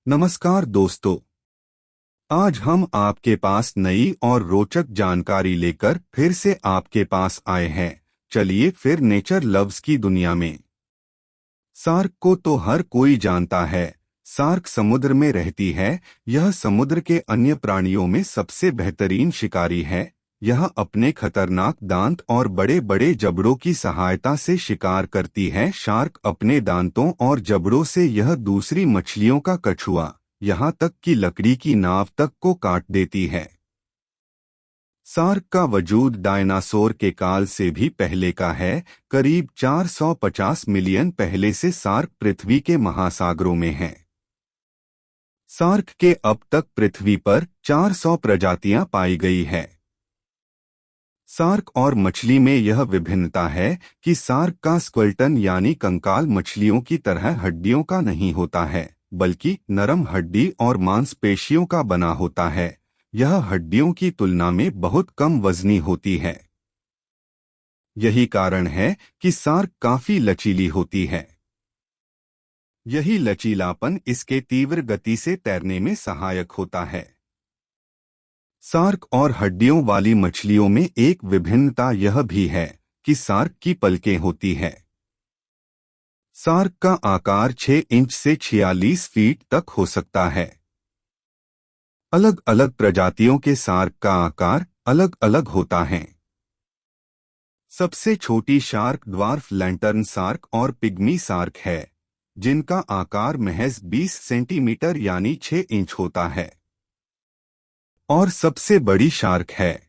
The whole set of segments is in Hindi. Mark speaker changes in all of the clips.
Speaker 1: नमस्कार दोस्तों। आज हम आपके पास नई और रोचक जानकारी लेकर फिर से आपके पास आए हैं। चलिए फिर नेचर लव्स की दुनिया में। सार्क को तो हर कोई जानता है। सार्क समुद्र में रहती है। यह समुद्र के अन्य प्राणियों में सबसे बेहतरीन शिकारी है। यह अपने खतरनाक दांत और बड़े बड़े जबड़ों की सहायता से शिकार करती है। शार्क अपने दांतों और जबड़ों से यह दूसरी मछलियों का कछुआ, यहाँ तक कि लकड़ी की नाव तक को काट देती है। सार्क का वजूद डायनासोर के काल से भी पहले का है। करीब 450 मिलियन पहले से सार्क पृथ्वी के महासागरों में हैं। सार्क के अब तक पृथ्वी पर 400 प्रजातियां पाई गई है। सार्क और मछली में यह विभिन्नता है कि सार्क का स्क्वेल्टन यानी कंकाल मछलियों की तरह हड्डियों का नहीं होता है, बल्कि नरम हड्डी और मांसपेशियों का बना होता है। यह हड्डियों की तुलना में बहुत कम वजनी होती है। यही कारण है कि सार्क काफी लचीली होती है। यही लचीलापन इसके तीव्र गति से तैरने में सहायक होता है। सार्क और हड्डियों वाली मछलियों में एक विभिन्नता यह भी है कि सार्क की पलकें होती है। सार्क का आकार 6 इंच से 46 फीट तक हो सकता है। अलग अलग प्रजातियों के सार्क का आकार अलग अलग होता है। सबसे छोटी शार्क ड्वार्फ लैंटर्न सार्क और पिग्मी सार्क है, जिनका आकार महज 20 सेंटीमीटर यानी 6 इंच होता है। और सबसे बड़ी शार्क है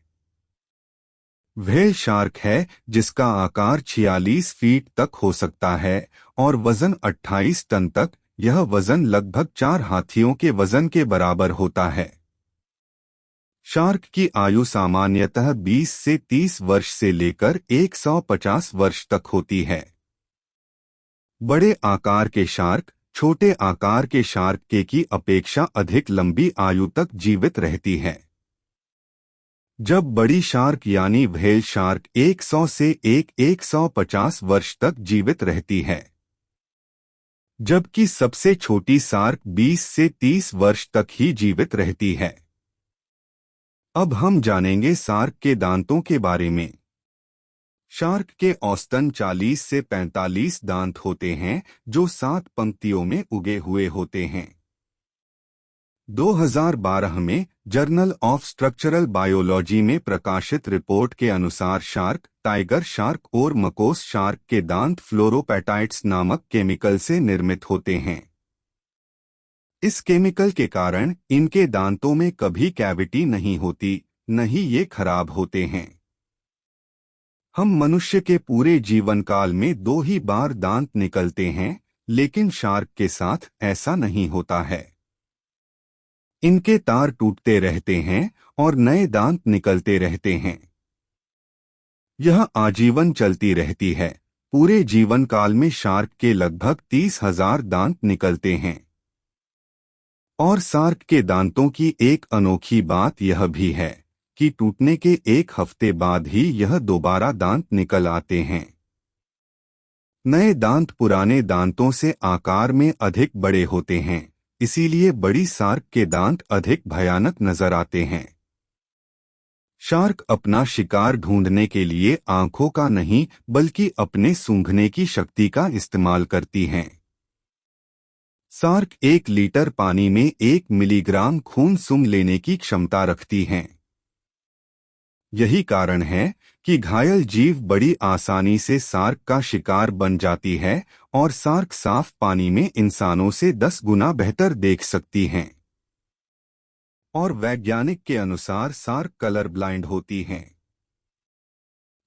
Speaker 1: व्हेल शार्क है, जिसका आकार 46 फीट तक हो सकता है और वजन 28 टन तक। यह वजन लगभग 4 हाथियों के वजन के बराबर होता है। शार्क की आयु सामान्यतः 20 से 30 वर्ष से लेकर 150 वर्ष तक होती है। बड़े आकार के शार्क छोटे आकार के शार्क के की अपेक्षा अधिक लंबी आयु तक जीवित रहती है। जब बड़ी शार्क यानी व्हेल शार्क 100 से 150 वर्ष तक जीवित रहती है, जबकि सबसे छोटी शार्क 20 से 30 वर्ष तक ही जीवित रहती है। अब हम जानेंगे शार्क के दांतों के बारे में। शार्क के औसतन 40 से 45 दांत होते हैं, जो 7 पंक्तियों में उगे हुए होते हैं। 2012 में जर्नल ऑफ स्ट्रक्चरल बायोलॉजी में प्रकाशित रिपोर्ट के अनुसार शार्क, टाइगर शार्क और मकोस शार्क के दांत फ्लोरोपेटाइट्स नामक केमिकल से निर्मित होते हैं। इस केमिकल के कारण इनके दांतों में कभी कैविटी नहीं होती, न ही ये खराब होते हैं। हम मनुष्य के पूरे जीवन काल में 2 ही बार दांत निकलते हैं, लेकिन शार्क के साथ ऐसा नहीं होता है। इनके तार टूटते रहते हैं और नए दांत निकलते रहते हैं। यह आजीवन चलती रहती है। पूरे जीवन काल में शार्क के लगभग 30,000 दांत निकलते हैं। और शार्क के दांतों की एक अनोखी बात यह भी है कि टूटने के 1 हफ्ते बाद ही यह दोबारा दांत निकल आते हैं। नए दांत पुराने दांतों से आकार में अधिक बड़े होते हैं, इसीलिए बड़ी शार्क के दांत अधिक भयानक नजर आते हैं। शार्क अपना शिकार ढूंढने के लिए आंखों का नहीं, बल्कि अपने सूंघने की शक्ति का इस्तेमाल करती हैं। शार्क 1 लीटर पानी में 1 मिलीग्राम खून सूंघ लेने की क्षमता रखती हैं। यही कारण है कि घायल जीव बड़ी आसानी से शार्क का शिकार बन जाती है और शार्क साफ पानी में इंसानों से 10 गुना बेहतर देख सकती हैं। और वैज्ञानिक के अनुसार शार्क कलर ब्लाइंड होती हैं।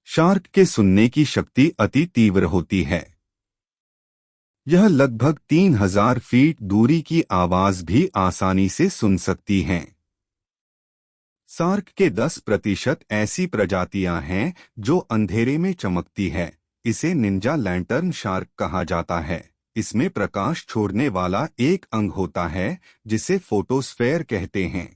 Speaker 1: शार्क के सुनने की शक्ति अति तीव्र होती है। यह लगभग 3000 फीट दूरी की आवाज भी आसानी से सुन सकती हैं। शार्क के 10% ऐसी प्रजातियां हैं जो अंधेरे में चमकती है। इसे निंजा लैंटर्न शार्क कहा जाता है। इसमें प्रकाश छोड़ने वाला एक अंग होता है, जिसे फोटोस्फेयर कहते हैं।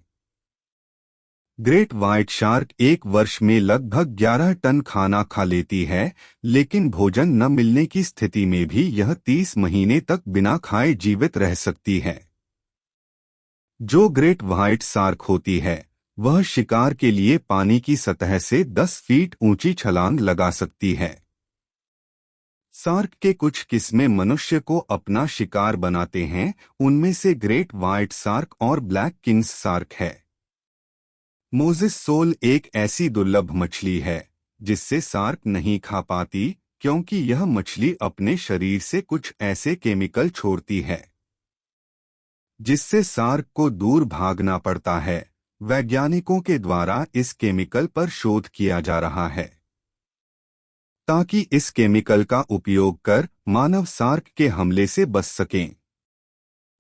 Speaker 1: ग्रेट व्हाइट शार्क 1 वर्ष में लगभग 11 टन खाना खा लेती है, लेकिन भोजन न मिलने की स्थिति में भी यह 30 महीने तक बिना खाए जीवित रह सकती है। जो ग्रेट व्हाइट शार्क होती है वह शिकार के लिए पानी की सतह से 10 फीट ऊंची छलांग लगा सकती है। शार्क के कुछ किस्में मनुष्य को अपना शिकार बनाते हैं, उनमें से ग्रेट व्हाइट शार्क और ब्लैक किंग्स शार्क है। मोजेस सोल एक ऐसी दुर्लभ मछली है जिससे शार्क नहीं खा पाती, क्योंकि यह मछली अपने शरीर से कुछ ऐसे केमिकल छोड़ती है जिससे शार्क को दूर भागना पड़ता है। वैज्ञानिकों के द्वारा इस केमिकल पर शोध किया जा रहा है ताकि इस केमिकल का उपयोग कर मानव शार्क के हमले से बच सकें।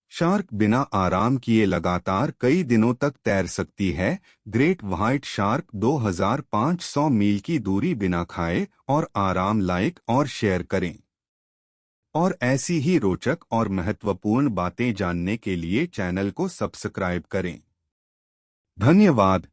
Speaker 1: शार्क बिना आराम किए लगातार कई दिनों तक तैर सकती है। ग्रेट व्हाइट शार्क 2500 मील की दूरी बिना खाए और आराम लाइक और शेयर करें। और ऐसी ही रोचक और महत्वपूर्ण बातें जानने के लिए चैनल को सब्सक्राइब करें। धन्यवाद।